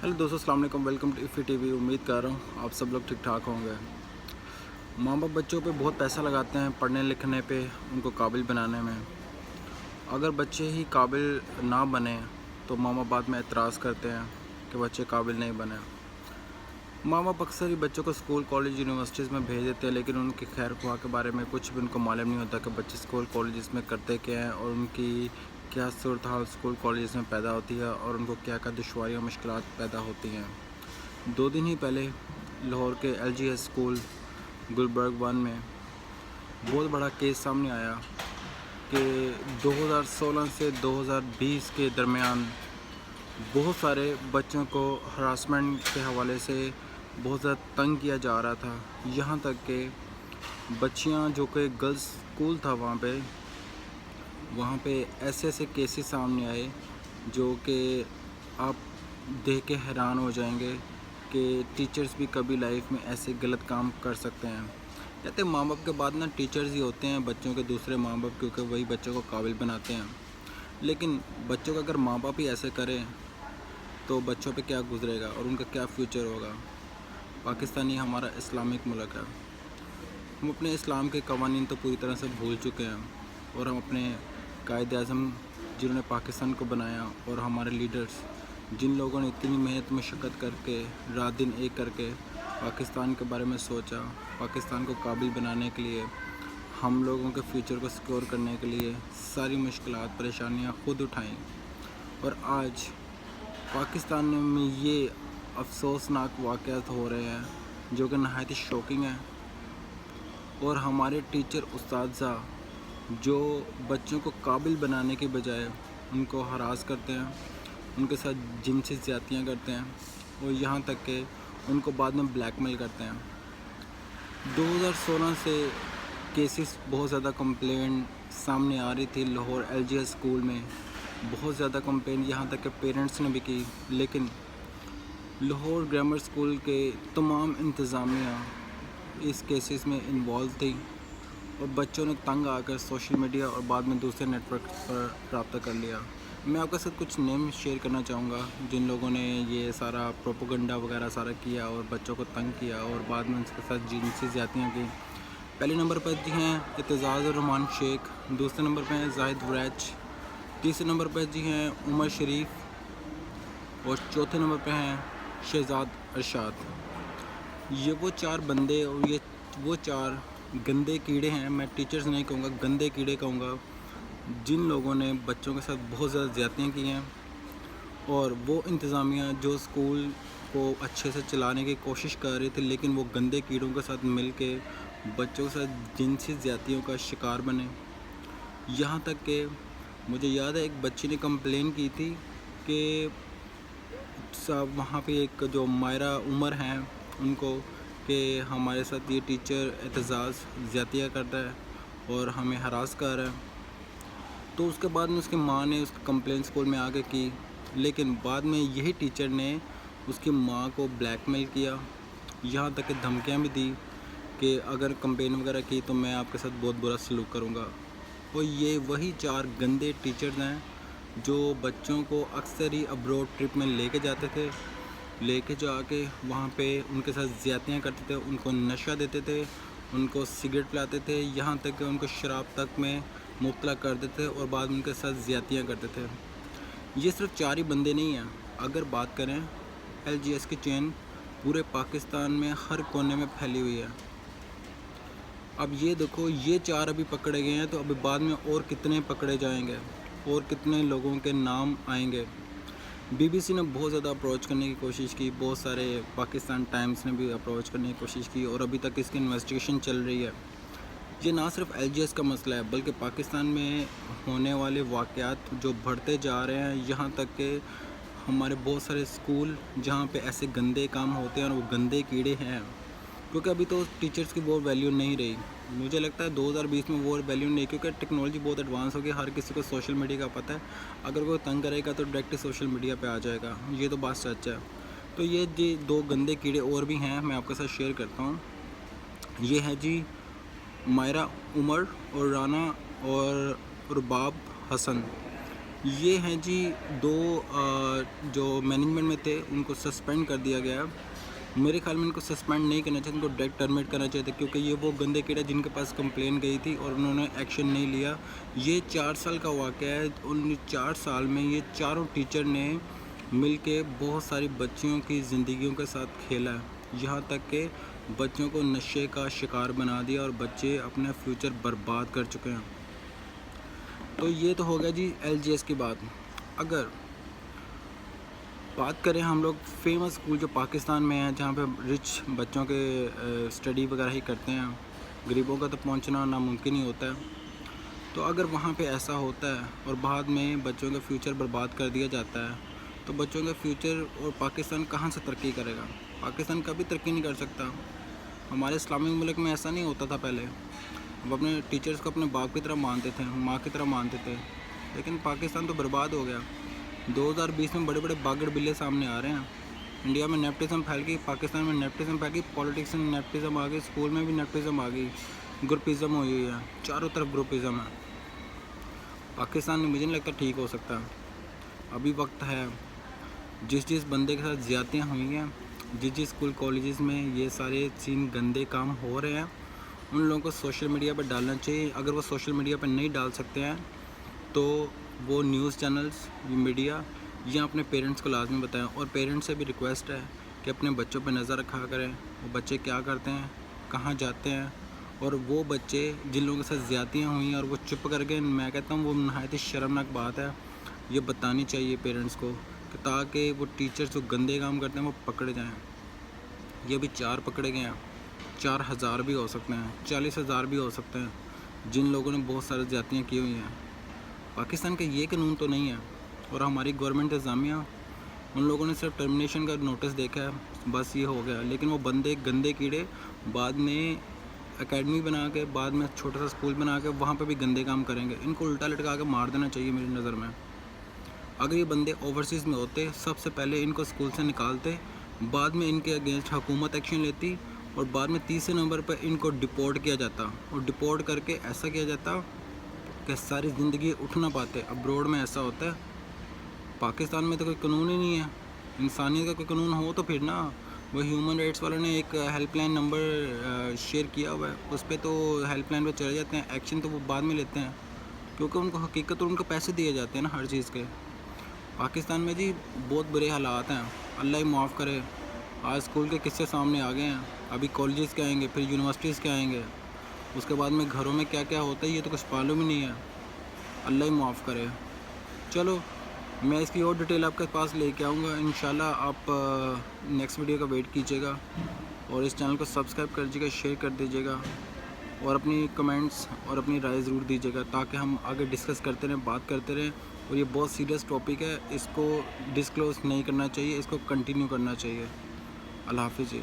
Hello दोस्तों, अस्सलाम वालेकुम। वेलकम टू इफ़ी टीवी। उम्मीद कर रहा हूँ आप सब लोग ठीक ठाक होंगे। माँ बाप बच्चों पे बहुत पैसा लगाते हैं पढ़ने लिखने पे, उनको काबिल बनाने में। अगर बच्चे ही काबिल ना बने तो माँ बाप बाद में एतराज़ करते हैं कि बच्चे काबिल नहीं बने। माँ बाप अक्सर ही बच्चों को स्कूल कॉलेज यूनिवर्सिटीज़ में भेज देते हैं, लेकिन उनकी खैर ख्वाह के बारे में कुछ भी उनको मालूम नहीं होता कि बच्चे स्कूल कॉलेज में करते क्या हैं और उनकी क्या सूरत हाल स्कूल कॉलेज में पैदा होती है और उनको क्या क्या दुश्वारियाँ मुश्किलात पैदा होती हैं। 2 दिन ही पहले लाहौर के LGS स्कूल गुलबर्ग 1 में बहुत बड़ा केस सामने आया कि 2016 से 2020 के दरमियान बहुत सारे बच्चों को हरासमेंट के हवाले से बहुत ज़्यादा तंग किया जा रहा था। यहाँ तक कि बच्चियाँ जो कि गर्ल्स स्कूल था वहाँ पे ऐसे ऐसे केसेस सामने आए जो कि आप देख के हैरान हो जाएंगे कि टीचर्स भी कभी लाइफ में ऐसे गलत काम कर सकते हैं। कहते हैं माँ बाप के बाद ना टीचर्स ही होते हैं बच्चों के दूसरे माँ बाप, क्योंकि वही बच्चों को काबिल बनाते हैं। लेकिन बच्चों का अगर माँ बाप ही ऐसे करें तो बच्चों पे क्या गुजरेगा और उनका क्या फ्यूचर होगा। पाकिस्तानी हमारा इस्लामिक मुल्क है। हम अपने इस्लाम के कवानीन तो पूरी तरह से भूल चुके हैं और हम अपने कायद आज़म जिन्होंने पाकिस्तान को बनाया और हमारे लीडर्स जिन लोगों ने इतनी मेहनत मशक्क़त करके रात दिन एक करके पाकिस्तान के बारे में सोचा, पाकिस्तान को काबिल बनाने के लिए, हम लोगों के फ्यूचर को सिक्योर करने के लिए सारी मुश्किलात परेशानियाँ ख़ुद उठाएं। और आज पाकिस्तान में ये अफसोसनाक वाक़यात हो रहे हैं जो कि नहायत ही शॉकिंग है। और हमारे टीचर उस्ताज़ा जो बच्चों को काबिल बनाने के बजाय उनको हरास करते हैं, उनके साथ जिनसी ज़्यादतियाँ करते हैं और यहाँ तक कि उनको बाद में ब्लैकमेल करते हैं। 2016 से केसेस बहुत ज़्यादा कंप्लेंट सामने आ रही थी लाहौर LGS स्कूल में, बहुत ज़्यादा कंप्लेंट यहाँ तक कि पेरेंट्स ने भी की। लेकिन लाहौर ग्रामर स्कूल के तमाम इंतज़ामिया इस केसेस में इन्वॉल्व थी और बच्चों ने तंग आकर सोशल मीडिया और बाद में दूसरे नेटवर्क पर रब्ता कर लिया। मैं आपके साथ कुछ नेम शेयर करना चाहूँगा जिन लोगों ने ये सारा प्रोपोगंडा वगैरह सारा किया और बच्चों को तंग किया और बाद में उनके साथ जिनसी ज़्यादतियाँ की। पहले नंबर पर जी हैं एतजाज़ रहमान शेख, दूसरे नंबर पर हैं जाहिद वरैच, तीसरे नंबर पर जी हैं उमर शरीफ और चौथे नंबर पर हैं शहजाद अरशाद। ये वो 4 बंदे और ये वो 4 गंदे कीड़े हैं। मैं टीचर्स नहीं कहूँगा, गंदे कीड़े कहूँगा, जिन लोगों ने बच्चों के साथ बहुत ज़्यादा ज़्यादतियाँ की हैं। और वो इंतज़ामिया जो स्कूल को अच्छे से चलाने की कोशिश कर रही थी, लेकिन वो गंदे कीड़ों के साथ मिल के बच्चों के साथ जिनसी ज़्यादतियों का शिकार बने। यहाँ तक कि मुझे याद है एक बच्ची ने कंप्लेन की थी कि वहाँ पे एक जो मायरा उमर हैं उनको कि हमारे साथ ये टीचर एतजाज़ ज़्यादतियाँ करता है और हमें हरास कर रहा है। तो उसके बाद में उसकी माँ ने उसकी कंप्लेंट स्कूल में आके की, लेकिन बाद में यही टीचर ने उसकी माँ को ब्लैकमेल किया, यहाँ तक कि धमकियाँ भी दी कि अगर कंप्लेन वगैरह की तो मैं आपके साथ बहुत बुरा सलूक करूँगा। और ये वही 4 गंदे टीचर्स हैं जो बच्चों को अक्सर ही अब्रॉड ट्रिप में लेके जाते थे, लेके जाके वहाँ पे उनके साथ ज़्यादतियाँ करते थे, उनको नशा देते थे, उनको सिगरेट पिलाते थे, यहाँ तक कि उनको शराब तक में मुब्तला कर देते थे और बाद में उनके साथ ज़्यादतियाँ करते थे। ये सिर्फ 4 ही बंदे नहीं हैं। अगर बात करें LGS की चेन पूरे पाकिस्तान में हर कोने में फैली हुई है। अब ये देखो, ये 4 अभी पकड़े गए हैं तो अभी बाद में और कितने पकड़े जाएंगे और कितने लोगों के नाम आएंगे। BBC ने बहुत ज़्यादा अप्रोच करने की कोशिश की, बहुत सारे पाकिस्तान टाइम्स ने भी अप्रोच करने की कोशिश की और अभी तक इसकी इन्वेस्टिगेशन चल रही है। ये ना सिर्फ LGS का मसला है बल्कि पाकिस्तान में होने वाले वाक़यात जो बढ़ते जा रहे हैं। यहाँ तक कि हमारे बहुत सारे स्कूल जहाँ पे ऐसे गंदे काम होते हैं और वो गंदे कीड़े हैं, क्योंकि अभी तो टीचर्स की वो वैल्यू नहीं रही। मुझे लगता है 2020 में वो वैल्यू नहीं, क्योंकि टेक्नोलॉजी बहुत एडवांस हो गई, हर किसी को सोशल मीडिया का पता है। अगर कोई तंग करेगा तो डायरेक्ट सोशल मीडिया पे आ जाएगा, ये तो बात सच है। तो ये जी 2 गंदे कीड़े और भी हैं, मैं आपके साथ शेयर करता हूँ। ये है जी मायरा उमर और राना और रुबाब हसन। یہ ہیں جی دو جو مینجمنٹ میں تھے ان کو سسپینڈ کر دیا گیا. میرے خیال میں ان کو سسپینڈ نہیں کرنا چاہیے, ان کو ڈائریکٹ ٹرمینیٹ کرنا چاہیے تھا, کیونکہ یہ وہ گندے کیڑے جن کے پاس کمپلین گئی تھی اور انہوں نے ایکشن نہیں لیا. یہ 4 سال کا واقعہ ہے. ان 4 سال میں یہ چاروں ٹیچر نے مل کے بہت ساری بچیوں کی زندگیوں کے ساتھ کھیلا ہے, یہاں تک کہ بچوں کو نشے کا شکار بنا دیا اور بچے اپنا فیوچر برباد کر چکے ہیں. تو یہ تو ہو گیا جی LGS کی بات. اگر بات کریں ہم لوگ فیمس اسکول جو پاکستان میں ہیں, جہاں پہ رچ بچوں کے اسٹڈی وغیرہ ہی کرتے ہیں, غریبوں کا تو پہنچنا ناممکن ہی ہوتا ہے. تو اگر وہاں پہ ایسا ہوتا ہے اور بعد میں بچوں کا فیوچر برباد کر دیا جاتا ہے, تو بچوں کا فیوچر اور پاکستان کہاں سے ترقی کرے گا؟ پاکستان کبھی ترقی نہیں کر سکتا. ہمارے اسلامک ملک میں ایسا نہیں ہوتا تھا پہلے. وہ اپنے ٹیچرز کو اپنے باپ کی طرح مانتے تھے, ماں کی طرح مانتے تھے. لیکن پاکستان تو برباد ہو گیا. 2020 میں بڑے بڑے باگڑ بلے سامنے آ رہے ہیں. انڈیا میں نیپٹزم پھیل گئی, پاکستان میں نیپٹزم پھیل گئی, پولیٹکس میں نیپٹزم آ گئی, اسکول میں بھی نیپٹزم آ گئی, گروپزم ہوئی ہے, چاروں طرف گروپزم ہے. پاکستان میں مجھے نہیں لگتا ٹھیک ہو سکتا. ابھی وقت ہے. جس بندے کے ساتھ زیادتیاں ہوئی ہیں, جس اسکول کالجز میں یہ سارے سین گندے کام ہو رہے ہیں, ان لوگوں کو سوشل میڈیا پہ ڈالنا چاہیے. اگر وہ سوشل میڈیا پہ نہیں ڈال سکتے ہیں تو وہ نیوز چینلز, میڈیا, یا اپنے پیرنٹس کو لازمی بتائیں. اور پیرنٹس سے بھی ریکویسٹ ہے کہ اپنے بچوں پہ نظر رکھا کریں, وہ بچے کیا کرتے ہیں, کہاں جاتے ہیں. اور وہ بچے جن لوگوں کے ساتھ زیادتیاں ہوئی ہیں اور وہ چپ کر کے, میں کہتا ہوں وہ نہایت ہی شرمناک بات ہے, یہ بتانی چاہیے پیرنٹس کو, کہ تاکہ وہ ٹیچرز جو گندے کام کرتے ہیں وہ پکڑے جائیں. یہ بھی 4 پکڑے گئے ہیں, 4000 بھی ہو سکتے ہیں, 40,000 بھی ہو سکتے ہیں, جن لوگوں نے بہت سارے زیادتیاں کی ہوئی ہیں. پاکستان کا یہ قانون تو نہیں ہے. اور ہماری گورنمنٹ انتظامیہ, ان لوگوں نے صرف ٹرمینیشن کا نوٹس دیکھا ہے, بس یہ ہو گیا. لیکن وہ بندے گندے کیڑے بعد میں اکیڈمی بنا کے, بعد میں چھوٹا سا اسکول بنا کے وہاں پہ بھی گندے کام کریں گے. ان کو الٹا لٹکا کے مار دینا چاہیے میری نظر میں. اگر یہ بندے اوورسیز میں ہوتے, سب سے پہلے ان کو اسکول سے نکالتے, بعد میں ان کے اگینسٹ حکومت ایکشن لیتی, اور بعد میں 30 نمبر پہ ان کو ڈپورٹ کیا جاتا, اور ڈپورٹ کر کے ایسا کیا جاتا کہ ساری زندگی اٹھ نہ پاتے. ابروڈ میں ایسا ہوتا ہے, پاکستان میں تو کوئی قانون ہی نہیں ہے. انسانیت کا کوئی قانون ہو تو پھر نا. وہ ہیومن رائٹس والوں نے ایک ہیلپ لائن نمبر شیئر کیا ہوا ہے, اس پہ تو ہیلپ لائن پہ چلے جاتے ہیں. ایکشن تو وہ بعد میں لیتے ہیں, کیونکہ ان کو حقیقت اور ان کو پیسے دیے جاتے ہیں نا ہر چیز کے. پاکستان میں جی بہت برے حالات ہیں, اللہ ہی معاف کرے. آج اسکول کے قصے سامنے آ گئے ہیں, ابھی کالجز کے آئیں گے, پھر یونیورسٹیز کے آئیں گے, اس کے بعد میں گھروں میں کیا کیا ہوتا ہے یہ تو کچھ معلوم ہی نہیں ہے. اللہ ہی معاف کرے. چلو میں اس کی اور ڈیٹیل آپ کے پاس لے کے آؤں گا انشاءاللہ. آپ نیکسٹ ویڈیو کا ویٹ کیجیے گا, اور اس چینل کو سبسکرائب کر دیجیے گا, شیئر کر دیجیے گا, اور اپنی کمنٹس اور اپنی رائے ضرور دیجیے گا, تاکہ ہم آگے ڈسکس کرتے رہیں, بات کرتے رہیں. اور یہ بہت سیریس ٹاپک ہے, اس کو ڈسکلوز نہیں کرنا چاہیے, اس کو کنٹینیو کرنا چاہیے. اللہ حافظ جی.